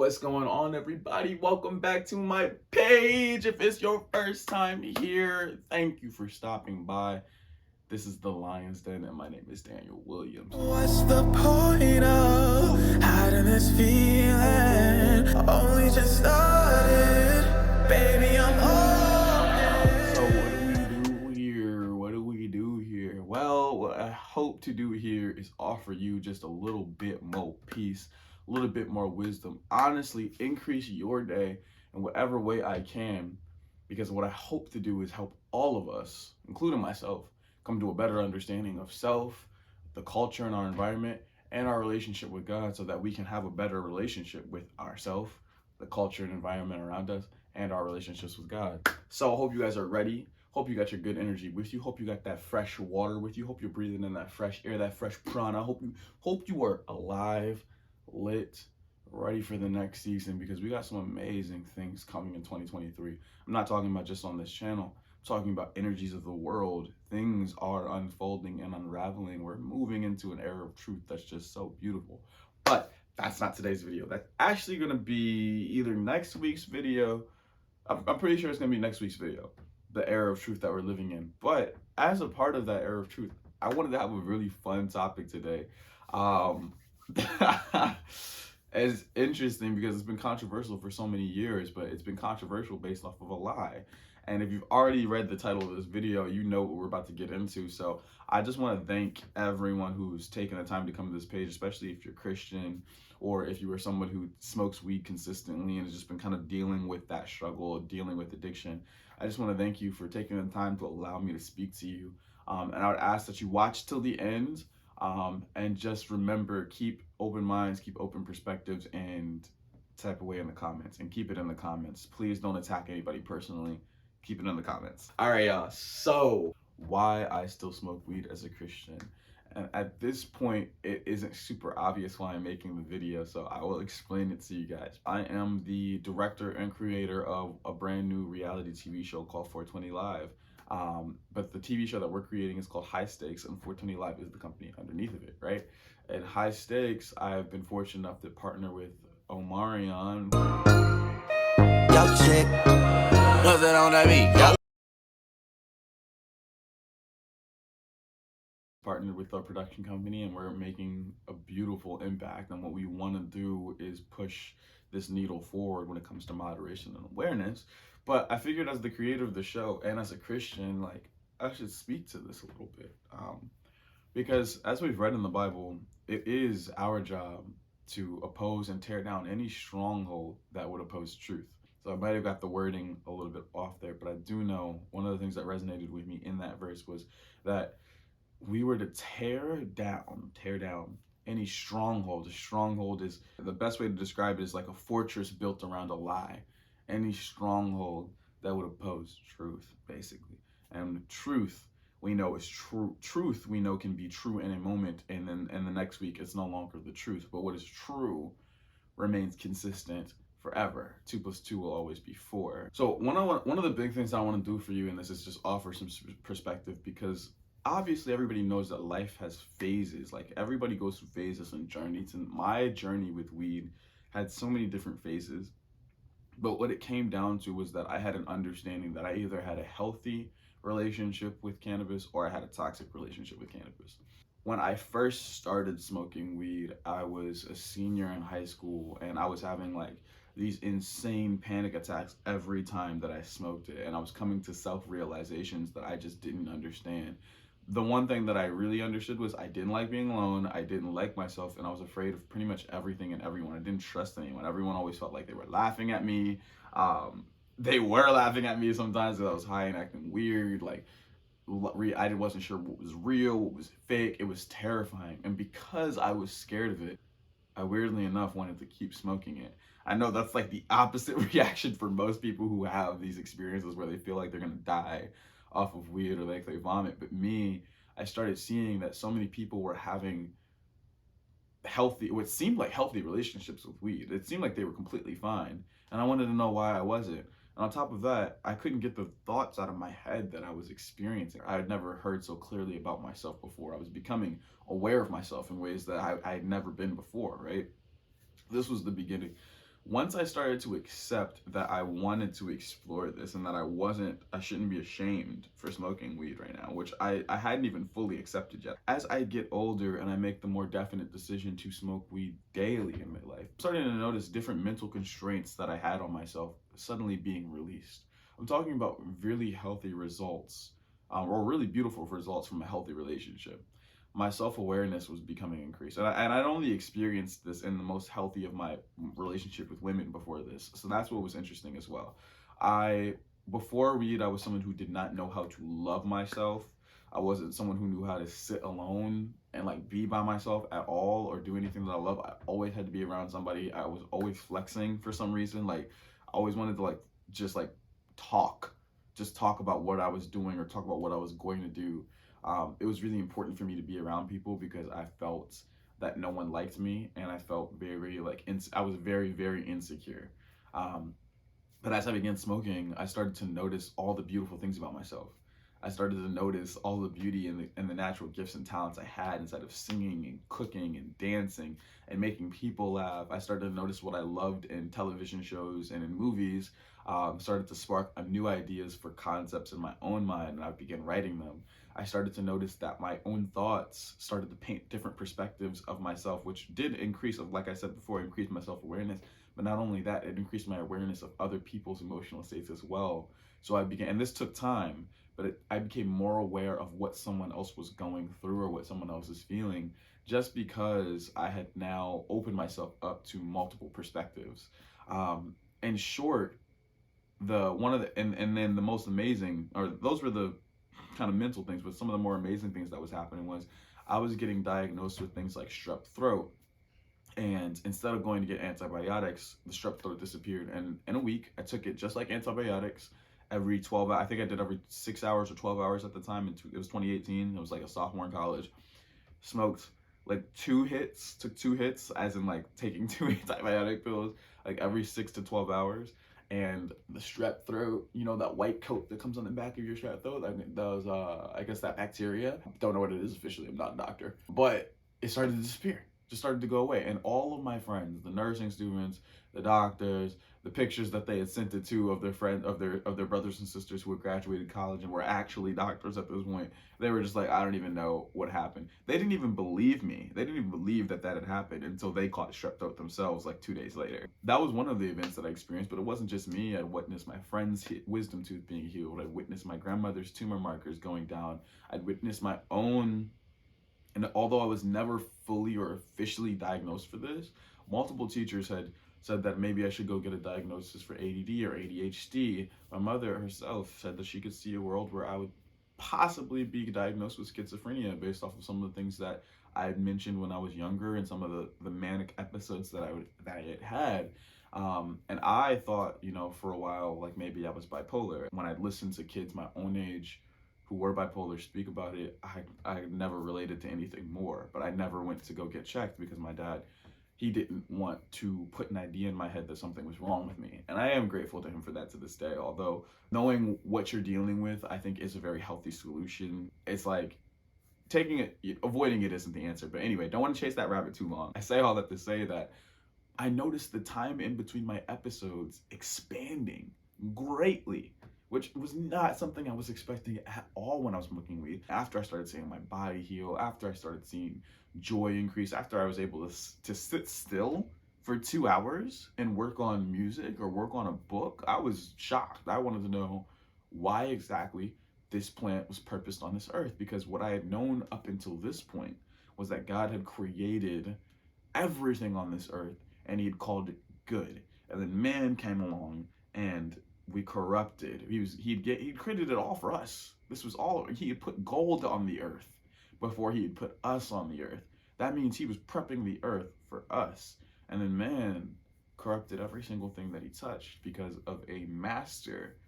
What's going on, everybody? Welcome back to my page. If it's your first time here, thank you for stopping by. This is the Lion's Den, and my name is Daniel Williams. What's the point of hiding this feeling? Only just started, baby, I'm holding. So what do we do here? What do we do here? Well, what I hope to do here is offer you just a little bit more peace, a little bit more wisdom. Honestly, increase your day in whatever way I can, because what I hope to do is help all of us, including myself, come to a better understanding of self, the culture and our environment, and our relationship with God, so that we can have a better relationship with ourself, the culture and environment around us, and our relationships with God. So I hope you guys are ready. Hope you got your good energy with you. Hope you got that fresh water with you. Hope you're breathing in that fresh air, that fresh prana. Hope you are alive, lit, ready for the next season, because we got some amazing things coming in 2023. I'm not talking about just on this channel. I'm talking about energies of the world. Things are unfolding and unraveling. We're moving into an era of truth that's just so beautiful. But that's not today's video. That's actually going to be either next week's video. I'm pretty sure it's going to be next week's video, the era of truth that we're living in. But as a part of that era of truth, I wanted to have a really fun topic today. It's interesting because it's been controversial for so many years, but it's been controversial based off of a lie. And if you've already read the title of this video, you know what we're about to get into. So I just want to thank everyone who's taken the time to come to this page, especially if you're Christian, or if you are someone who smokes weed consistently and has just been kind of dealing with that struggle, dealing with addiction. I just want to thank you for taking the time to allow me to speak to you. And I would ask that you watch till the end, and just remember, keep open minds, keep open perspectives, and type away in the comments, and keep it in the comments. Please don't attack anybody personally. Keep it in the comments. All right, y'all. So why I still smoke weed as a Christian. And at this point, it isn't super obvious why I'm making the video, so I will explain it to you guys. I am the director and creator of a brand new reality TV show called 420 Live. But the TV show that we're creating is called High Stakes, and 420 Live is the company underneath of it, right? And High Stakes, I've been fortunate enough to partner with Omarion. Yo, chick, what's it on that beat? Yo. Partnered with our production company, and we're making a beautiful impact. And what we want to do is push this needle forward when it comes to moderation and awareness. But I figured, as the creator of the show and as a Christian, like, I should speak to this a little bit, because as we've read in the Bible, it is our job to oppose and tear down any stronghold that would oppose truth. So I might have got the wording a little bit off there, but I do know one of the things that resonated with me in that verse was that we were to tear down any stronghold. A stronghold is, the best way to describe it is like a fortress built around a lie. Any stronghold that would oppose truth, basically. And truth, we know, is true. Truth, we know, can be true in a moment, and then in the next week it's no longer the truth. But what is true remains consistent forever. 2 + 2 will always be 4. So one of the big things I want to do for you in this is just offer some perspective, because obviously everybody knows that life has phases. Like, everybody goes through phases and journeys, and my journey with weed had so many different phases. But what it came down to was that I had an understanding that I either had a healthy relationship with cannabis or I had a toxic relationship with cannabis. When I first started smoking weed, I was a senior in high school, and I was having like these insane panic attacks every time that I smoked it, and I was coming to self-realizations that I just didn't understand. The one thing that I really understood was I didn't like being alone, I didn't like myself, and I was afraid of pretty much everything and everyone. I didn't trust anyone. Everyone always felt like they were laughing at me. They were laughing at me sometimes because I was high and acting weird. Like, I wasn't sure what was real, what was fake. It was terrifying. And because I was scared of it, I weirdly enough wanted to keep smoking it. I know that's like the opposite reaction for most people who have these experiences where they feel like they're gonna die off of weed or like they vomit. But me, I started seeing that so many people were having healthy, what seemed like healthy relationships with weed. It seemed like they were completely fine. And I wanted to know why I wasn't. And on top of that, I couldn't get the thoughts out of my head that I was experiencing. I had never heard so clearly about myself before. I was becoming aware of myself in ways that I had never been before, right? This was the beginning. Once I started to accept that I wanted to explore this and that I shouldn't be ashamed for smoking weed right now, which I hadn't even fully accepted yet. As I get older and I make the more definite decision to smoke weed daily in my life, I'm starting to notice different mental constraints that I had on myself suddenly being released. I'm talking about really healthy results, or really beautiful results from a healthy relationship. My self-awareness was becoming increased, and I'd only experienced this in the most healthy of my relationship with women before this, so that's what was interesting as well. I Before weed, I was someone who did not know how to love myself. I wasn't someone who knew how to sit alone and like be by myself at all or do anything that I love. I always had to be around somebody. I was always flexing for some reason. Like I always wanted to just talk just talk about what I was doing or talk about what I was going to do. It was really important for me to be around people because I felt that no one liked me, and I felt I was very, very insecure. Um, but as I began smoking, I started to notice all the beautiful things about myself. I started to notice all the beauty and the natural gifts and talents I had inside of singing and cooking and dancing and making people laugh. I started to notice what I loved in television shows and in movies. Started to spark new ideas for concepts in my own mind, and I began writing them. I started to notice that my own thoughts started to paint different perspectives of myself, which did increase, like I said before, increase my self-awareness. But not only that, it increased my awareness of other people's emotional states as well. So I began, and this took time, but I became more aware of what someone else was going through or what someone else is feeling, just because I had now opened myself up to multiple perspectives. In short, and then the most amazing, or those were the kind of mental things, but some of the more amazing things that was happening was I was getting diagnosed with things like strep throat. And instead of going to get antibiotics, the strep throat disappeared. And in a week, I took it just like antibiotics every 12 hours. I think I did every 6 hours or 12 hours at the time. It was 2018. It was like a sophomore in college. Smoked like took 2 hits, as in like taking 2 antibiotic pills, like every 6 to 12 hours. And the strep throat, that white coat that comes on the back of your strep throat, that was, I guess, that bacteria. Don't know what it is officially. I'm not a doctor. But it started to disappear, just started to go away. And all of my friends, the nursing students, the doctors, the pictures that they had sent it to of their friend of their brothers and sisters who had graduated college and were actually doctors at this point, they were just like, I don't even know what happened. They didn't even believe me. They didn't even believe that had happened until they caught strep throat themselves like 2 days later. That was one of the events that I experienced, but it wasn't just me. I witnessed my friend's wisdom tooth being healed. I witnessed my grandmother's tumor markers going down. I'd witnessed my own. And although I was never fully or officially diagnosed for this, multiple teachers had said that maybe I should go get a diagnosis for ADD or ADHD. My mother herself said that she could see a world where I would possibly be diagnosed with schizophrenia based off of some of the things that I had mentioned when I was younger and some of the manic episodes that I had had. And I thought, for a while, like maybe I was bipolar. When I listened to kids my own age who were bipolar speak about it, I never related to anything more, but I never went to go get checked because my dad, he didn't want to put an idea in my head that something was wrong with me. And I am grateful to him for that to this day, although knowing what you're dealing with, I think, is a very healthy solution. It's like avoiding it isn't the answer. But anyway, don't want to chase that rabbit too long. I say all that to say that I noticed the time in between my episodes expanding greatly, which was not something I was expecting at all when I was smoking weed. After I started seeing my body heal, after I started seeing joy increase, after I was able to sit still for 2 hours and work on music or work on a book, I was shocked. I wanted to know why exactly this plant was purposed on this earth, because what I had known up until this point was that God had created everything on this earth and he had called it good. And then man came along and we corrupted. He'd created it all for us. This was all, he had put gold on the earth before he had put us on the earth. That means he was prepping the earth for us. And then man corrupted every single thing that he touched because of a master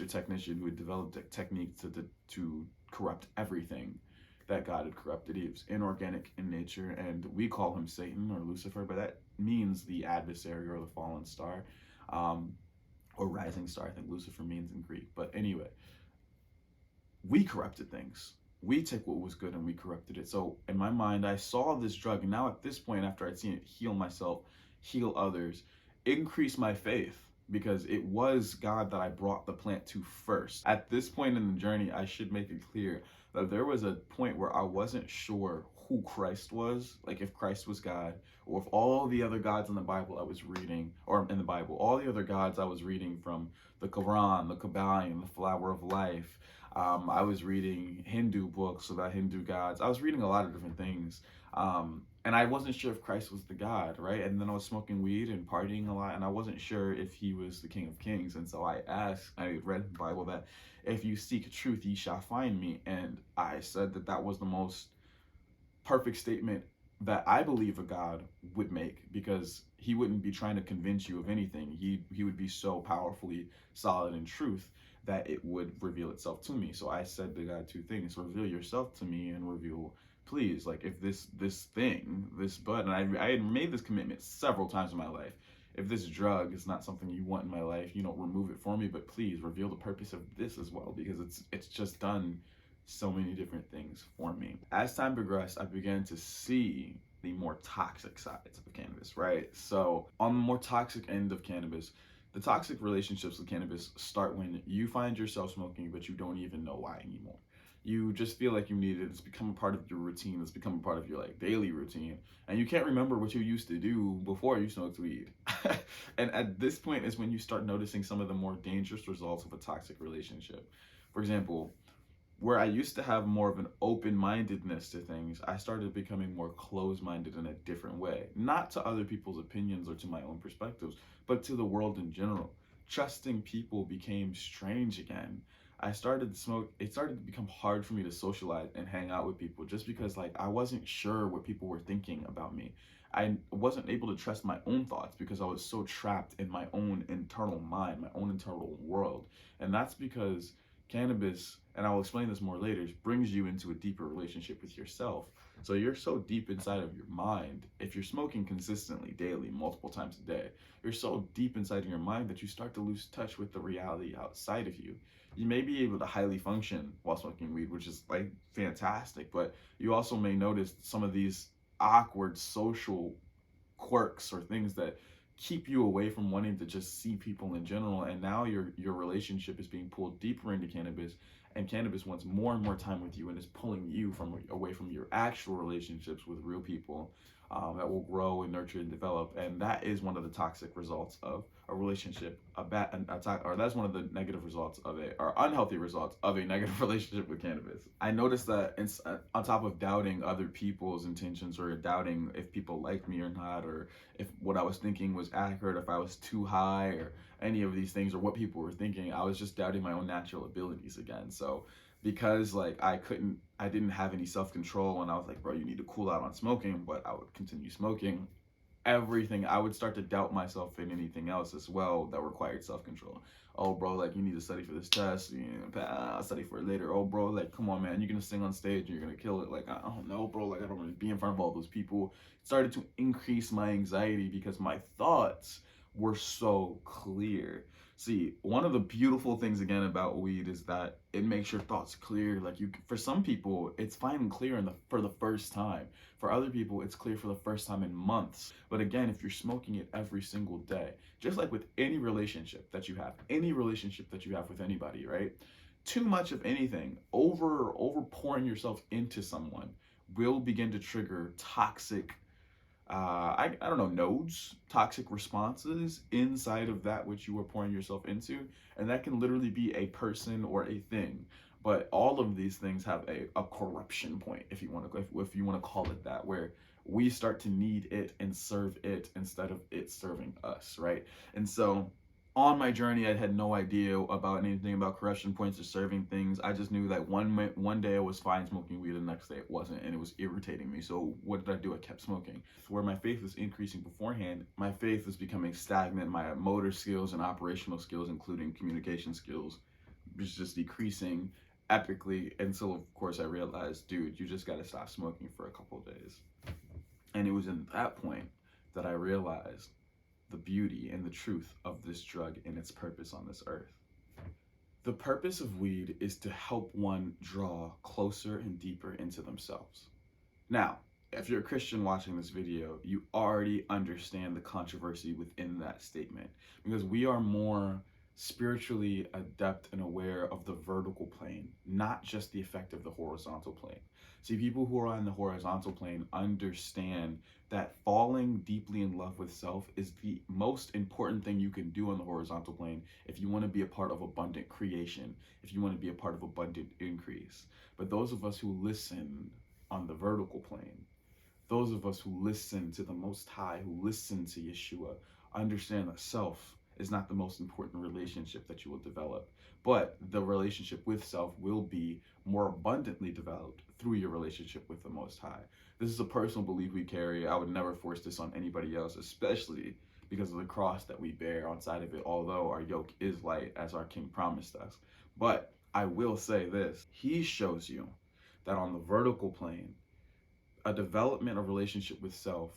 technician who had developed a technique to corrupt everything that God had corrupted. He was inorganic in nature, and we call him Satan or Lucifer, but that means the adversary or the fallen star. Or rising star, I think Lucifer means in Greek. But anyway, we corrupted things. We took what was good and we corrupted it. So in my mind, I saw this drug, and now at this point, after I'd seen it heal myself, heal others, increase my faith, because it was God that I brought the plant to first. At this point in the journey, I should make it clear that there was a point where I wasn't sure who Christ was, like if Christ was God, or if all the other gods in the Bible I was reading, or in the Bible, all the other gods I was reading from the Quran, the Kabbalion, the Flower of Life. I was reading Hindu books about Hindu gods. I was reading a lot of different things. And I wasn't sure if Christ was the God, right? And then I was smoking weed and partying a lot, and I wasn't sure if he was the King of Kings. And so I read in the Bible that if you seek truth, ye shall find me. And I said that that was the most perfect statement that I believe a God would make, because he wouldn't be trying to convince you of anything. He would be so powerfully solid in truth that it would reveal itself to me. So I said to God two things: reveal yourself to me, and reveal, please, like if this bud, and I had made this commitment several times in my life. If this drug is not something you want in my life, remove it for me, but please reveal the purpose of this as well, because it's just done so many different things for me. As time progressed, I began to see the more toxic sides of cannabis, right? So on the more toxic end of cannabis, the toxic relationships with cannabis start when you find yourself smoking, but you don't even know why anymore. You just feel like you need it. It's become a part of your routine. It's become a part of your daily routine. And you can't remember what you used to do before you smoked weed. And at this point is when you start noticing some of the more dangerous results of a toxic relationship. For example, where I used to have more of an open-mindedness to things, I started becoming more closed-minded in a different way. Not to other people's opinions or to my own perspectives, but to the world in general. Trusting people became strange again. It started to become hard for me to socialize and hang out with people, just because I wasn't sure what people were thinking about me. I wasn't able to trust my own thoughts because I was so trapped in my own internal mind, my own internal world. And that's because cannabis, and I'll explain this more later, brings you into a deeper relationship with yourself. So you're so deep inside of your mind. If you're smoking consistently, daily, multiple times a day, you're so deep inside of your mind that you start to lose touch with the reality outside of you. You may be able to highly function while smoking weed, which is fantastic, but you also may notice some of these awkward social quirks or things that keep you away from wanting to just see people in general. And now your relationship is being pulled deeper into cannabis, and cannabis wants more and more time with you and is pulling you away from your actual relationships with real people that will grow and nurture and develop. And that is one of the toxic results of a relationship, or that's one of the negative results or unhealthy results of a negative relationship with cannabis. I noticed that on top of doubting other people's intentions, or doubting if people liked me or not, or if what I was thinking was accurate, if I was too high, or any of these things, or what people were thinking, I was just doubting my own natural abilities again. So because I didn't have any self-control, and I was like, bro, you need to cool out on smoking, but I would continue smoking. I would start to doubt myself in anything else as well that required self-control. Oh, bro, you need to study for this test. I'll study for it later. Oh, bro, come on, man, you're gonna sing on stage, you're gonna kill it. I don't know, bro, I don't want to be in front of all those people. It started to increase my anxiety because my thoughts were so clear. See, one of the beautiful things again about weed is that it makes your thoughts clear. For some people, it's fine and clear for the first time. For other people, it's clear for the first time in months. But again, if you're smoking it every single day, just like with any relationship that you have with anybody, right? Too much of anything, over pouring yourself into someone, will begin to trigger toxic I don't know, nodes, toxic responses inside of that which you are pouring yourself into. And that can literally be a person or a thing. But all of these things have a corruption point, if you want to call it that, where we start to need it and serve it instead of it serving us, right? And so on my journey, I had no idea about anything about corruption points or serving things. I just knew that one day I was fine smoking weed, the next day it wasn't, and it was irritating me. So what did I do? I kept smoking. Where my faith was increasing beforehand, my faith was becoming stagnant. My motor skills and operational skills, including communication skills, was just decreasing epically until, of course, I realized, dude, you just got to stop smoking for a couple of days. And it was in that point that I realized the beauty and the truth of this drug and its purpose on this earth. The purpose of weed is to help one draw closer and deeper into themselves. Now, if you're a Christian watching this video, you already understand the controversy within that statement, because we are more spiritually adept and aware of the vertical plane, not just the effect of the horizontal plane. See, people who are on the horizontal plane understand that falling deeply in love with self is the most important thing you can do on the horizontal plane if you want to be a part of abundant creation, if you want to be a part of abundant increase. But those of us who listen on the vertical plane, those of us who listen to the Most High, who listen to Yeshua, understand that self is not the most important relationship that you will develop, but the relationship with self will be more abundantly developed through your relationship with the Most High. This is a personal belief we carry. I would never force this on anybody else, especially because of the cross that we bear outside of it, although our yoke is light, as our King promised us. But I will say this, he shows you that on the vertical plane, a development of relationship with self,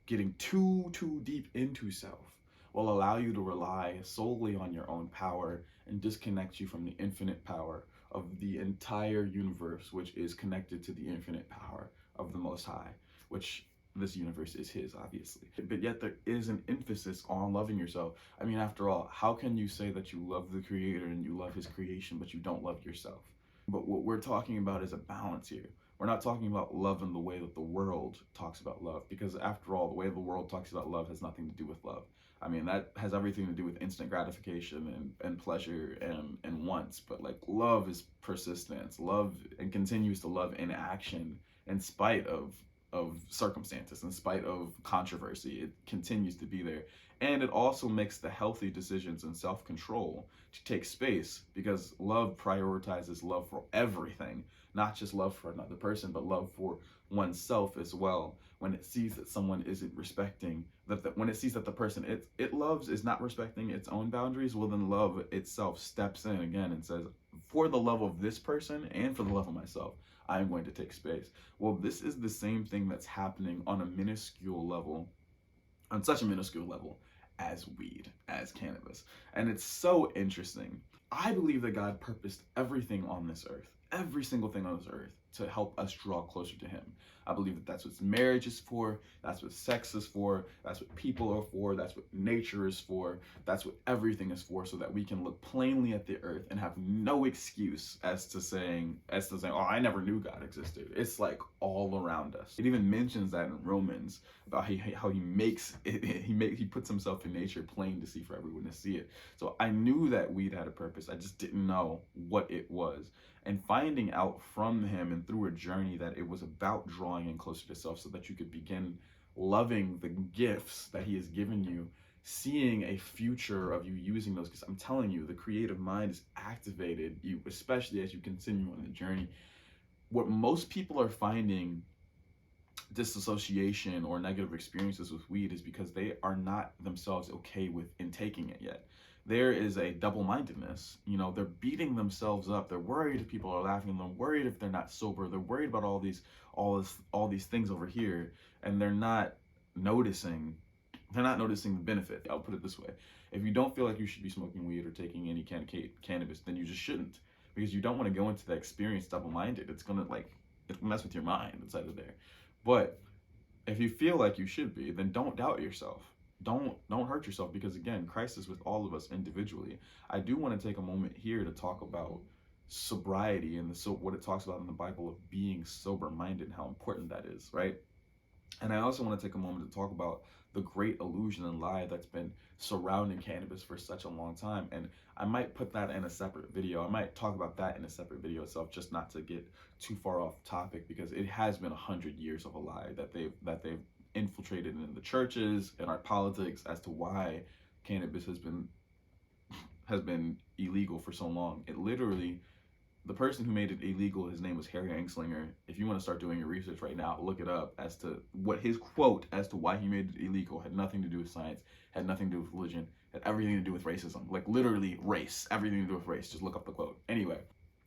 getting too deep into self, will allow you to rely solely on your own power and disconnect you from the infinite power of the entire universe, which is connected to the infinite power of the Most High, which this universe is his, obviously. But yet there is an emphasis on loving yourself. I mean, after all, how can you say that you love the Creator and you love his creation, but you don't love yourself? But what we're talking about is a balance here. We're not talking about love in the way that the world talks about love, because after all, the way the world talks about love has nothing to do with love. I mean, that has everything to do with instant gratification and pleasure and wants. But like, love is persistence. Love and continues to love in action in spite of circumstances, in spite of controversy. It continues to be there. And it also makes the healthy decisions and self-control to take space, because love prioritizes love for everything, not just love for another person, but love for oneself as well. When it sees that someone isn't respecting, when it sees that the person it loves is not respecting its own boundaries, well, then love itself steps in again and says, for the love of this person and for the love of myself, I am going to take space. Well, this is the same thing that's happening on a minuscule level, on such a minuscule level as weed, as cannabis. And it's so interesting. I believe that God purposed everything on this earth, every single thing on this earth, to help us draw closer to him. I believe that that's what marriage is for, that's what sex is for, that's what people are for, that's what nature is for, that's what everything is for, so that we can look plainly at the earth and have no excuse as to saying, oh, I never knew God existed. It's like all around us. It even mentions that in Romans about how he makes it, he puts himself in nature plain to see for everyone to see it. So I knew that weed had a purpose. I just didn't know what it was. And finding out from him and through a journey that it was about drawing in closer to self, so that you could begin loving the gifts that he has given you, seeing a future of you using those, because I'm telling you, the creative mind is activated, you, especially as you continue on the journey. What most people are finding disassociation or negative experiences with weed is because they are not themselves okay with taking it yet. There is a double-mindedness. You know, they're beating themselves up. They're worried if people are laughing. They're worried if they're not sober. They're worried about all these things over here, and they're not noticing the benefit. I'll put it this way: if you don't feel like you should be smoking weed or taking any kind of cannabis, then you just shouldn't, because you don't want to go into that experience double-minded. It's gonna mess with your mind inside of there. But if you feel like you should be, then don't doubt yourself. Don't hurt yourself, because again, Christ is with all of us individually. I do want to take a moment here to talk about sobriety and what it talks about in the Bible of being sober-minded and how important that is, right? And I also want to take a moment to talk about the great illusion and lie that's been surrounding cannabis for such a long time. And I might put that in a separate video. I might talk about that in a separate video itself, just not to get too far off topic, because it has been 100 years of a lie that they've infiltrated in the churches and our politics as to why cannabis has been illegal for so long. It literally, the person who made it illegal, his name was Harry Anslinger. If you want to start doing your research right now, look it up as to what his quote as to why he made it illegal had nothing to do with science, had nothing to do with religion, had everything to do with racism. Like literally race, everything to do with race. Just look up the quote. Anyway,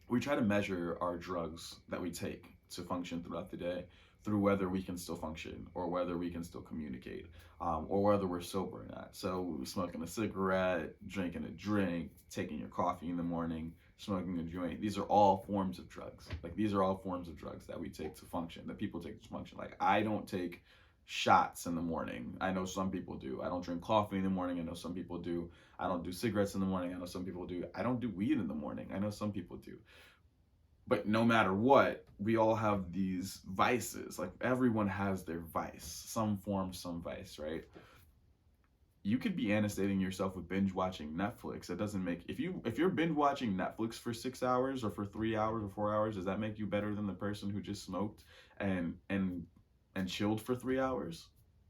we try to measure our drugs that we take to function throughout the day through whether we can still function or whether we can still communicate, or whether we're sober or not. So smoking a cigarette, drinking a drink, taking your coffee in the morning, smoking a joint, these are all forms of drugs. Like, these are all forms of drugs that we take to function, that people take to function. Like, I don't take shots in the morning. I know some people do. I don't drink coffee in the morning. I know some people do. I don't do cigarettes in the morning. I know some people do. I don't do weed in the morning. I know some people do. But no matter what, we all have these vices. Like, everyone has their vice, some form, some vice, right? You could be anesteting yourself with binge watching Netflix. It doesn't make, if you're binge watching Netflix for 6 hours or for 3 hours or 4 hours, does that make you better than the person who just smoked and chilled for 3 hours?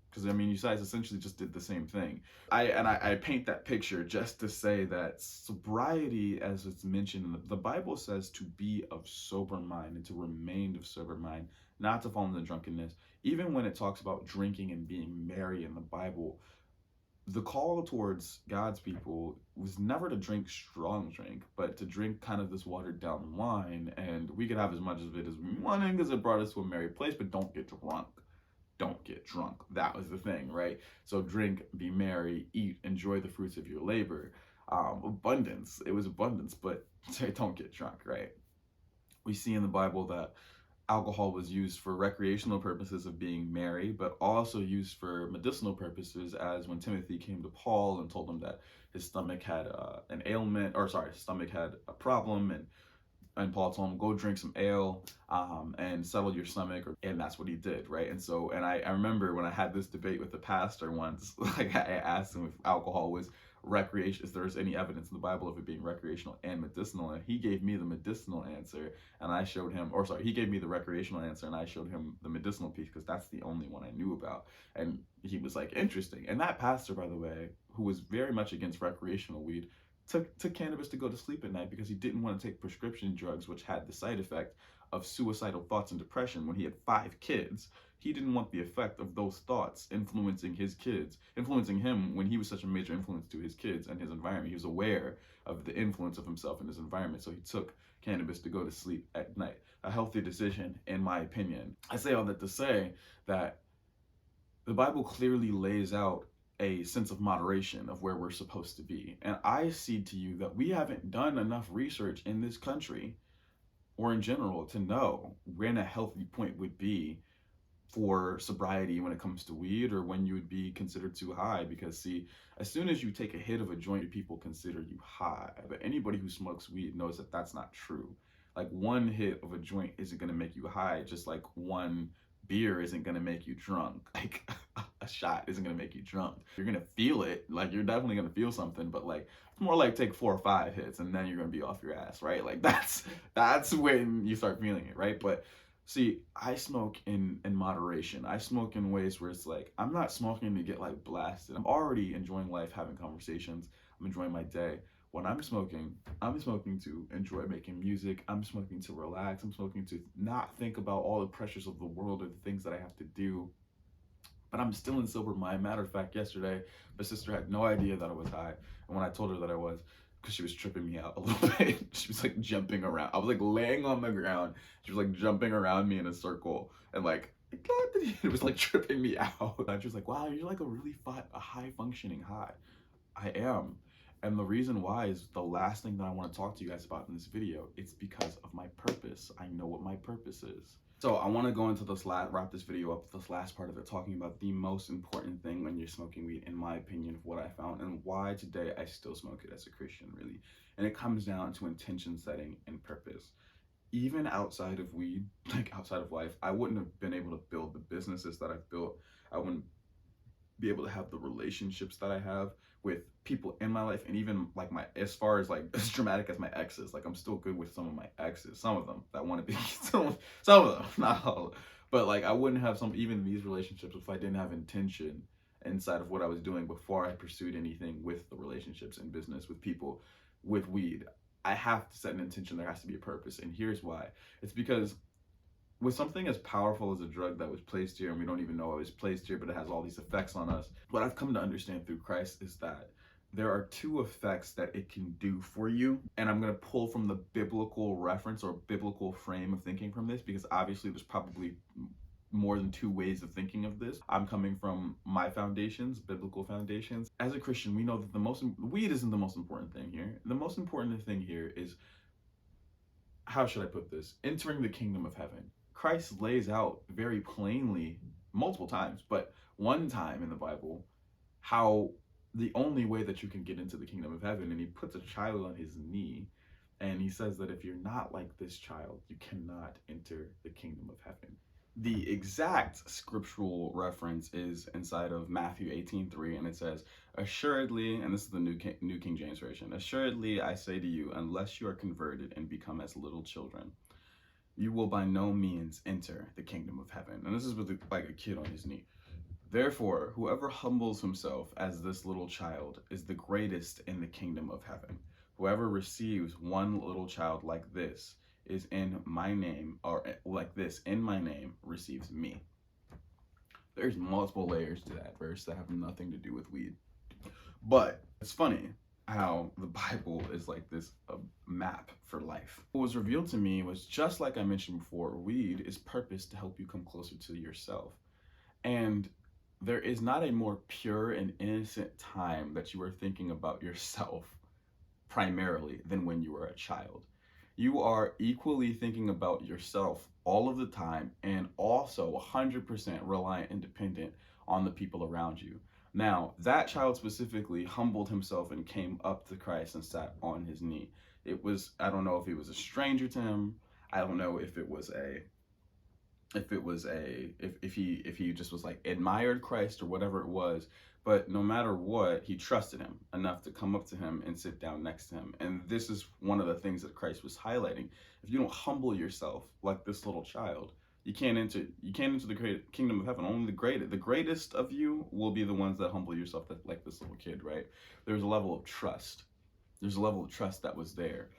Because I mean, you guys essentially just did the same thing. I paint that picture just to say that sobriety, as it's mentioned in the Bible, says to be of sober mind and to remain of sober mind, not to fall into drunkenness. Even when it talks about drinking and being merry in the Bible, the call towards God's people was never to drink strong drink, but to drink kind of this watered down wine. And we could have as much of it as we wanted because it brought us to a merry place, but don't get drunk. Don't get drunk. That was the thing, right? So drink, be merry, eat, enjoy the fruits of your labor. Abundance. It was abundance, but don't get drunk, right? We see in the Bible that alcohol was used for recreational purposes of being merry, but also used for medicinal purposes, as when Timothy came to Paul and told him that his stomach had an ailment, or sorry, his stomach had a problem, and Paul told him, go drink some ale and settle your stomach. And that's what he did, right? And so, and I remember when I had this debate with the pastor once, like, I asked him if alcohol was recreation, if there's any evidence in the Bible of it being recreational and medicinal. And he gave me the medicinal answer, and I showed him, or sorry, he gave me the recreational answer, and I showed him the medicinal piece because that's the only one I knew about. And he was like, interesting. And that pastor, by the way, who was very much against recreational weed, took cannabis to go to sleep at night because he didn't want to take prescription drugs, which had the side effect of suicidal thoughts and depression. When he had 5 kids, he didn't want the effect of those thoughts influencing his kids, influencing him when he was such a major influence to his kids and his environment. He was aware of the influence of himself and his environment, so he took cannabis to go to sleep at night. A healthy decision, in my opinion. I say all that to say that the Bible clearly lays out a sense of moderation of where we're supposed to be. And I see to you that we haven't done enough research in this country or in general to know when a healthy point would be for sobriety when it comes to weed, or when you would be considered too high. Because see, as soon as you take a hit of a joint, people consider you high. But anybody who smokes weed knows that that's not true. Like, one hit of a joint isn't going to make you high, just like one beer isn't going to make you drunk. Like, a shot isn't going to make you drunk. You're going to feel it. Like, you're definitely going to feel something, but like, it's more like take 4 or 5 hits and then you're going to be off your ass, right? Like, that's when you start feeling it, right? But see, I smoke in moderation. I smoke in ways where it's like, I'm not smoking to get like blasted. I'm already enjoying life, having conversations. I'm enjoying my day. When I'm smoking to enjoy making music. I'm smoking to relax. I'm smoking to not think about all the pressures of the world or the things that I have to do. But I'm still in sober mind. Matter of fact, yesterday, my sister had no idea that I was high. And when I told her that I was, because she was tripping me out a little bit, she was like jumping around. I was like laying on the ground. She was like jumping around me in a circle. And like, it was like tripping me out. And she was like, wow, you're like a high functioning high. I am. And the reason why is the last thing that I want to talk to you guys about in this video. It's because of my purpose. I know what my purpose is. So I want to go into this wrap this video up with this last part of it, talking about the most important thing when you're smoking weed, in my opinion, of what I found and why today I still smoke it as a Christian, really. And it comes down to intention setting and purpose. Even outside of weed, like outside of life, I wouldn't have been able to build the businesses that I've built. I wouldn't be able to have the relationships that I have with people in my life, and even like as far as like as dramatic as my exes, like I'm still good with some of my exes, some of them that want to be some of them, not all, but like I wouldn't have even these relationships if I didn't have intention inside of what I was doing before I pursued anything with the relationships and business with people. With weed, I have to set an intention. There has to be a purpose, and here's why. It's because with something as powerful as a drug that was placed here, and we don't even know it was placed here, but it has all these effects on us, what I've come to understand through Christ is that there are 2 effects that it can do for you. And I'm going to pull from the biblical reference or biblical frame of thinking from this, because obviously there's probably more than two ways of thinking of this. I'm coming from my foundations, biblical foundations. As a Christian, we know that weed isn't the most important thing here. The most important thing here is, how should I put this? Entering the kingdom of heaven. Christ lays out very plainly, multiple times, but one time in the Bible, how the only way that you can get into the kingdom of heaven, and he puts a child on his knee, and he says that if you're not like this child, you cannot enter the kingdom of heaven. The exact scriptural reference is inside of Matthew 18:3, and it says, "Assuredly," and this is the New King James Version, "Assuredly I say to you, unless you are converted and become as little children, you will by no means enter the kingdom of heaven." And this is with like a kid on his knee. "Therefore, whoever humbles himself as this little child is the greatest in the kingdom of heaven. Whoever receives one little child like this is in my name, or like this in my name, receives me." There's multiple layers to that verse that have nothing to do with weed. But it's funny how the Bible is like this map for life. What was revealed to me was, just like I mentioned before, weed is purposed to help you come closer to yourself. And there is not a more pure and innocent time that you are thinking about yourself primarily than when you were a child. You are equally thinking about yourself all of the time, and also 100% reliant and dependent on the people around you. Now, that child specifically humbled himself and came up to Christ and sat on his knee. It was, I don't know if he was a stranger to him. I don't know if he just was like admired Christ or whatever it was, but no matter what, he trusted him enough to come up to him and sit down next to him. And this is one of the things that Christ was highlighting. If you don't humble yourself like this little child, you can't enter the great kingdom of heaven. Only the greatest of you will be the ones that humble yourself, like this little kid, right? There's a level of trust. There's a level of trust that was there.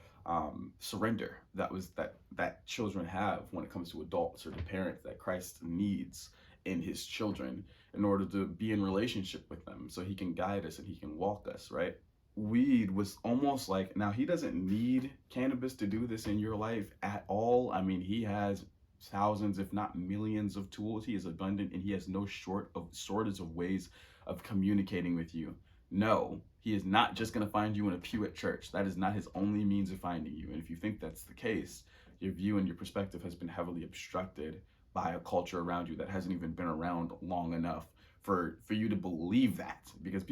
Surrender that children have when it comes to adults or to parents, that Christ needs in his children in order to be in relationship with them, so he can guide us and he can walk us, right? Weed was almost like, now he doesn't need cannabis to do this in your life at all. I mean, he has thousands, if not millions of tools. He is abundant, and he has no shortage of ways of communicating with you. No, he is not just going to find you in a pew at church. That is not his only means of finding you. And if you think that's the case, your view and your perspective has been heavily obstructed by a culture around you that hasn't even been around long enough for you to believe that. Because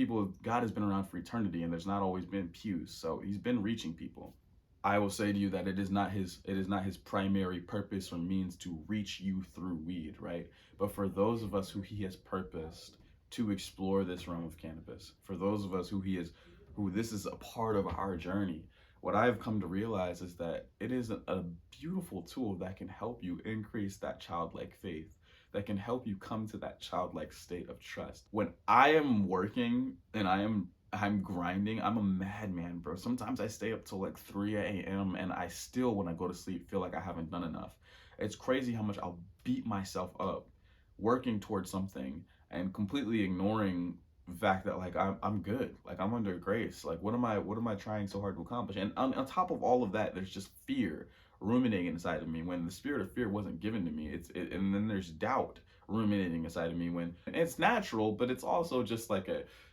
God has been around for eternity, and there's not always been pews. So he's been reaching people. I will say to you that it is not his primary purpose or means to reach you through weed, right? But for those of us who he has purposed to explore this realm of cannabis, for those of us who this is a part of our journey, what I've come to realize is that it is a beautiful tool that can help you increase that childlike faith, that can help you come to that childlike state of trust. When I am working and I'm grinding, I'm a madman, bro. Sometimes I stay up till like 3 a.m. and I still, when I go to sleep, feel like I haven't done enough. It's crazy how much I'll beat myself up working towards something and completely ignoring the fact that like I'm good, like I'm under grace. Like what am I trying so hard to accomplish? And on top of all of that, there's just fear ruminating inside of me when the spirit of fear wasn't given to me. And then there's doubt ruminating inside of me when it's natural, but it's also just like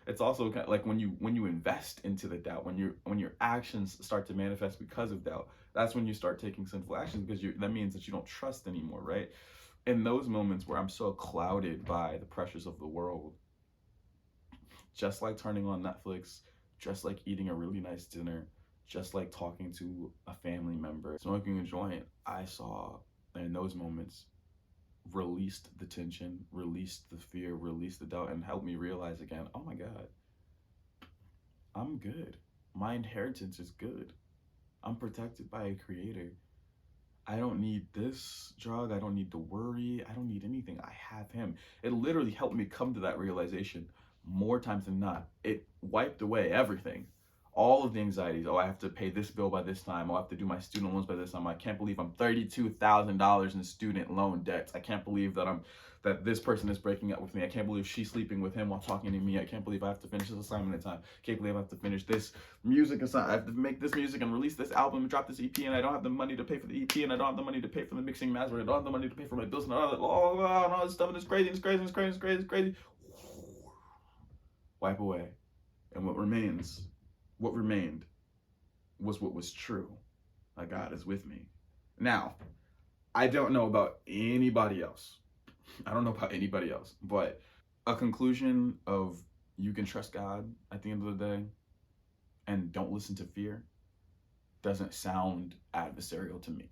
it's also kind of like when you invest into the doubt, when your actions start to manifest because of doubt, that's when you start taking sinful actions, because that means that you don't trust anymore, right? In those moments where I'm so clouded by the pressures of the world, just like turning on Netflix, just like eating a really nice dinner, just like talking to a family member, smoking a joint, I saw in those moments released the tension, released the fear, released the doubt, and helped me realize again, oh my God, I'm good. My inheritance is good. I'm protected by a creator. I don't need this drug. I don't need to worry. I don't need anything. I have him. It literally helped me come to that realization more times than not. It wiped away everything. all of the anxieties. Oh, I have to pay this bill by this time. Oh, I have to do my student loans by this time. I can't believe I'm $32,000 in student loan debts. I can't believe that this person is breaking up with me. I can't believe she's sleeping with him while talking to me. I can't believe I have to finish this assignment in time. I can't believe I have to finish this music assignment. I have to make this music and release this album and drop this EP, and I don't have the money to pay for the EP, and I don't have the money to pay for the mixing master. I don't have the money to pay for my bills and all this stuff, and it's crazy, it's crazy, it's crazy, it's crazy, it's crazy. Wipe away. And what remained was what was true. My God is with me. Now, I don't know about anybody else. But a conclusion of you can trust God at the end of the day and don't listen to fear doesn't sound adversarial to me.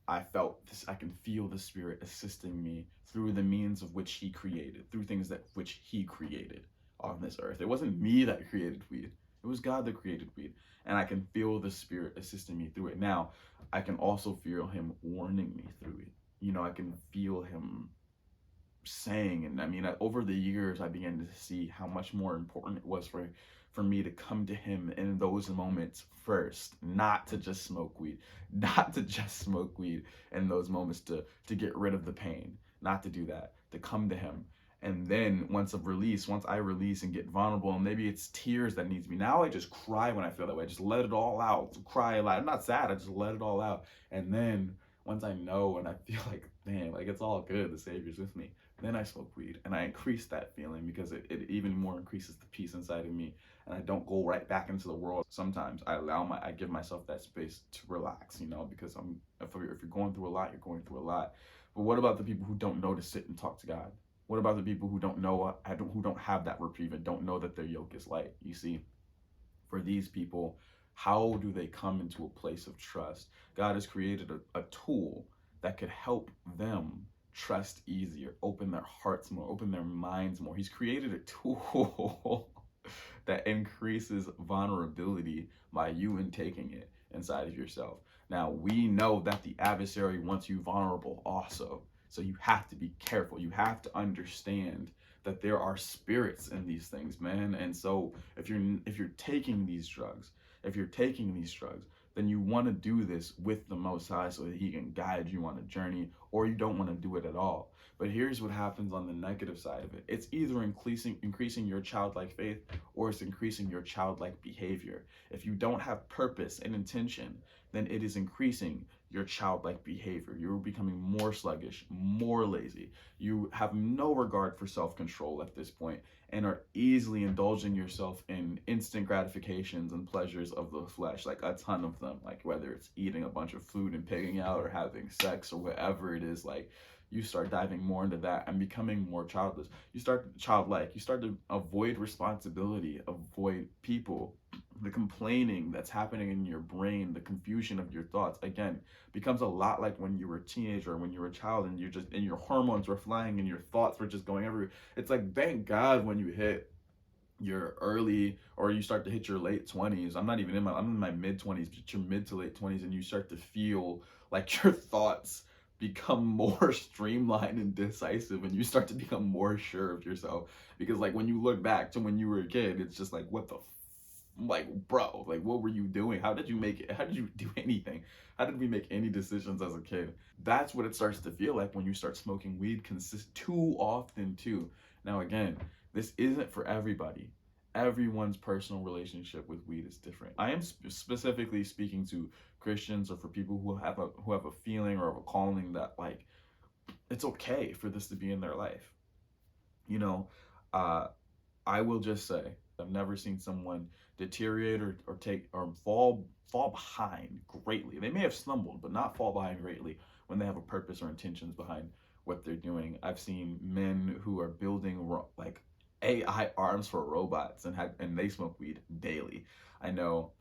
I felt this, I can feel the Spirit assisting me through the means of which He created, through things that which He created on this earth. It wasn't me that created weed. It was God that created weed. And I can feel the Spirit assisting me through it. Now, I can also feel Him warning me through it. You know, I can feel Him saying, and I mean, over the years, I began to see how much more important it was for me to come to Him in those moments first, not to just smoke weed in those moments to get rid of the pain, not to do that, to come to Him. And then once I release and get vulnerable, and maybe it's tears that needs me. Now I just cry when I feel that way. I just let it all out. Cry a lot. I'm not sad. I just let it all out. And then once I know and I feel like, man, like it's all good, the Savior's with me, then I smoke weed and I increase that feeling because it even more increases the peace inside of me. And I don't go right back into the world. Sometimes I give myself that space to relax, you know, because if you're going through a lot, you're going through a lot. But what about the people who don't know to sit and talk to God? What about the people who who don't have that reprieve and don't know that their yoke is light? You see, for these people, how do they come into a place of trust? God has created a tool that could help them trust easier, open their hearts more, open their minds more. He's created a tool that increases vulnerability by you intaking it inside of yourself. Now, we know that the adversary wants you vulnerable also. So you have to be careful. You have to understand that there are spirits in these things, man. And so if you're taking these drugs, then you want to do this with the Most High so that He can guide you on a journey, or you don't want to do it at all. But here's what happens on the negative side of it. It's either increasing your childlike faith, or it's increasing your childlike behavior. If you don't have purpose and intention, then it is increasing your childlike behavior. You're becoming more sluggish, more lazy. You have no regard for self-control at this point and are easily indulging yourself in instant gratifications and pleasures of the flesh, like a ton of them, like whether it's eating a bunch of food and pigging out or having sex or whatever it is. Like, you start diving more into that and becoming more childless. You start childlike. You start to avoid responsibility, avoid people. The complaining that's happening in your brain, the confusion of your thoughts, again, becomes a lot like when you were a teenager or when you were a child and your hormones were flying and your thoughts were just going everywhere. It's like, thank God when you hit your early, or you start to hit your late 20s. I'm in my mid 20s, but your mid to late 20s, and you start to feel like your thoughts become more streamlined and decisive, and you start to become more sure of yourself. Because like when you look back to when you were a kid, it's just like, what the like, bro, like, what were you doing? How did you do anything? How did we make any decisions as a kid? That's what it starts to feel like when you start smoking weed too often too. Now again, this isn't for everybody. Everyone's personal relationship with weed is different. I am specifically speaking to Christians, or for people who have a feeling or a calling that, like, it's okay for this to be in their life. You know, I will just say, I've never seen someone deteriorate or fall behind greatly. They may have stumbled, but not fall behind greatly when they have a purpose or intentions behind what they're doing. I've seen men who are building like AI arms for robots and they smoke weed daily. I know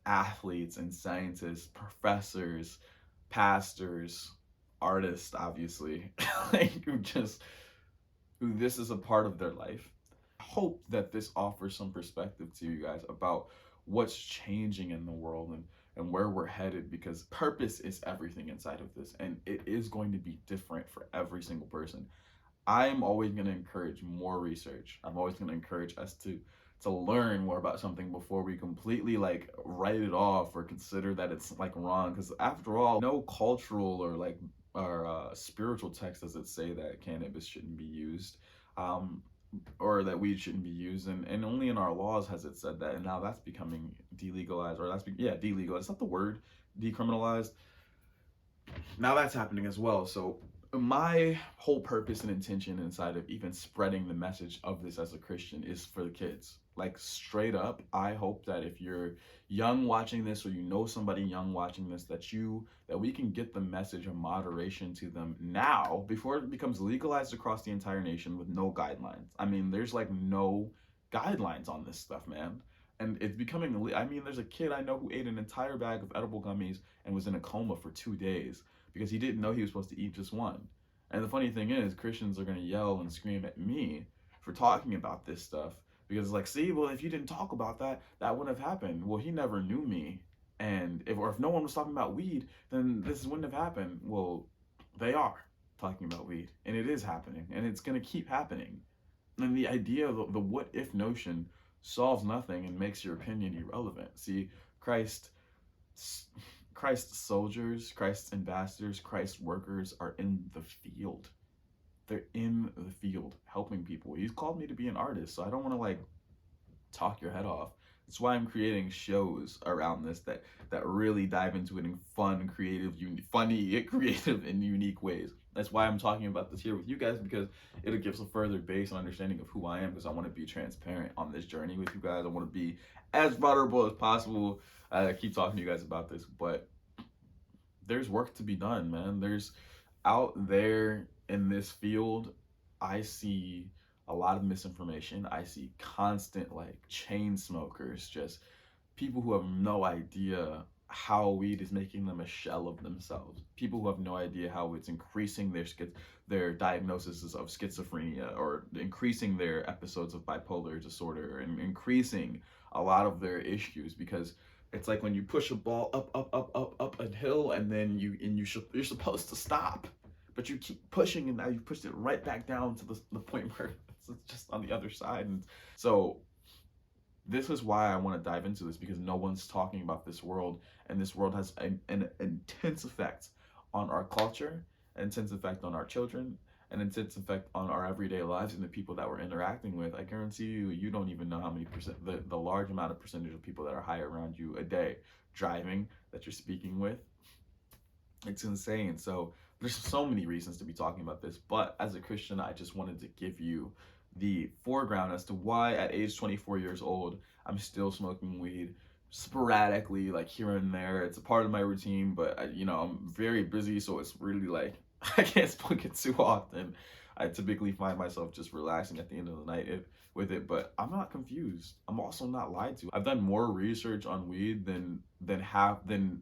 athletes and scientists, professors, pastors, artists, obviously, like who this is a part of their life. Hope that this offers some perspective to you guys about what's changing in the world and where we're headed, because purpose is everything inside of this, and it is going to be different for every single person. I'm always going to encourage more research. I'm always going to encourage us to to learn more about something before we completely like write it off or consider that it's like wrong. Because after all, no cultural or like spiritual text does it say that cannabis shouldn't be used, or that weed shouldn't be used, and only in our laws has it said that. And now that's becoming delegalized, or delegalized. It's not the word, decriminalized. Now that's happening as well. So my whole purpose and intention inside of even spreading the message of this as a Christian is for the kids. Like straight up, I hope that if you're young watching this, or you know somebody young watching this, that we can get the message of moderation to them now before it becomes legalized across the entire nation with no guidelines. I mean, there's like no guidelines on this stuff, man. And it's becoming, I mean, there's a kid I know who ate an entire bag of edible gummies and was in a coma for 2 days because he didn't know he was supposed to eat just one. And the funny thing is, Christians are going to yell and scream at me for talking about this stuff because it's like, see, well, if you didn't talk about that, that wouldn't have happened. Well, he never knew me. And if no one was talking about weed, then this wouldn't have happened. Well, they are talking about weed, and it is happening, and it's going to keep happening. And the idea of the what if notion solves nothing and makes your opinion irrelevant. See, Christ's soldiers, Christ's ambassadors, Christ's workers are in the field. They're in the field helping people. He's called me to be an artist, so I don't want to like talk your head off. That's why I'm creating shows around this that really dive into it in fun, creative, funny, creative, and unique ways. That's why I'm talking about this here with you guys, because it'll give us a further base and understanding of who I am, because I want to be transparent on this journey with you guys. I want to be as vulnerable as possible. I keep talking to you guys about this, but there's work to be done, man. There's out there in this field, I see a lot of misinformation. I see constant like chain smokers, just people who have no idea how weed is making them a shell of themselves. People who have no idea how it's increasing their diagnoses of schizophrenia, or increasing their episodes of bipolar disorder, and increasing a lot of their issues, because it's like when you push a ball up a hill, and then you're supposed to stop, but you keep pushing, and now you've pushed it right back down to the point where it's just on the other side. And so this is why I want to dive into this, because no one's talking about this world, and this world has an intense effect on our culture, an intense effect on our children, an intense effect on our everyday lives and the people that we're interacting with. I guarantee you don't even know how many percent, the large amount of percentage of people that are high around you a day driving that you're speaking with. It's insane. So there's so many reasons to be talking about this, but as a Christian, I just wanted to give you the foreground as to why at age 24 years old, I'm still smoking weed sporadically, like here and there. It's a part of my routine, but I'm very busy, so it's really like I can't smoke it too often. I typically find myself just relaxing at the end of the night with it, but I'm not confused. I'm also not lied to. I've done more research on weed than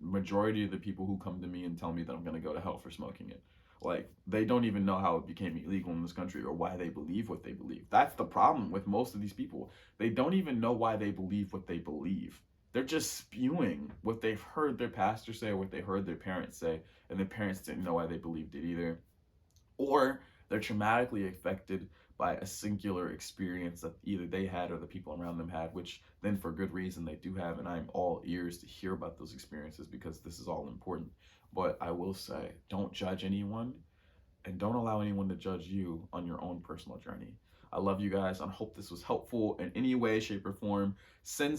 majority of the people who come to me and tell me that I'm gonna go to hell for smoking it. Like, they don't even know how it became illegal in this country, or why they believe what they believe. That's the problem with most of these people. They don't even know why they believe what they believe. They're just spewing what they've heard their pastor say, or what they heard their parents say, and their parents didn't know why they believed it either. Or they're traumatically affected by a singular experience that either they had or the people around them had, which then for good reason they do have, and I'm all ears to hear about those experiences, because this is all important. But I will say, don't judge anyone, and don't allow anyone to judge you on your own personal journey. I love you guys. I hope this was helpful in any way, shape, or form. Send,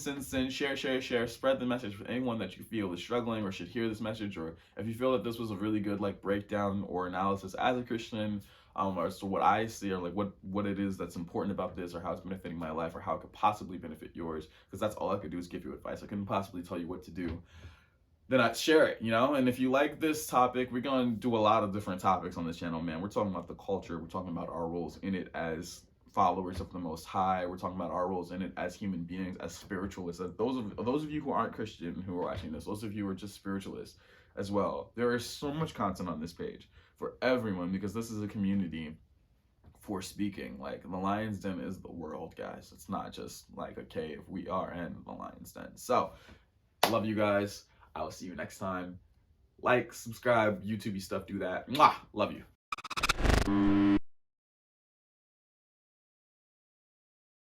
share. Spread the message with anyone that you feel is struggling or should hear this message, or if you feel that this was a really good like breakdown or analysis as a Christian, as to what I see, or like what it is that's important about this, or how it's benefiting my life, or how it could possibly benefit yours, because that's all I could do is give you advice. I couldn't possibly tell you what to do. Then I'd share it, And if you like this topic, we're going to do a lot of different topics on this channel, man. We're talking about the culture. We're talking about our roles in it as followers of the Most High. We're talking about our roles in it as human beings, as spiritualists. As those of you who aren't Christian who are watching this, those of you who are just spiritualists as well. There is so much content on this page for everyone, because this is a community for speaking. Like, the Lion's Den is the world, guys. It's not just like a cave. We are in the Lion's Den. So, love you guys. I will see you next time. Like, subscribe, YouTube-y stuff, do that. Mwah! Love you.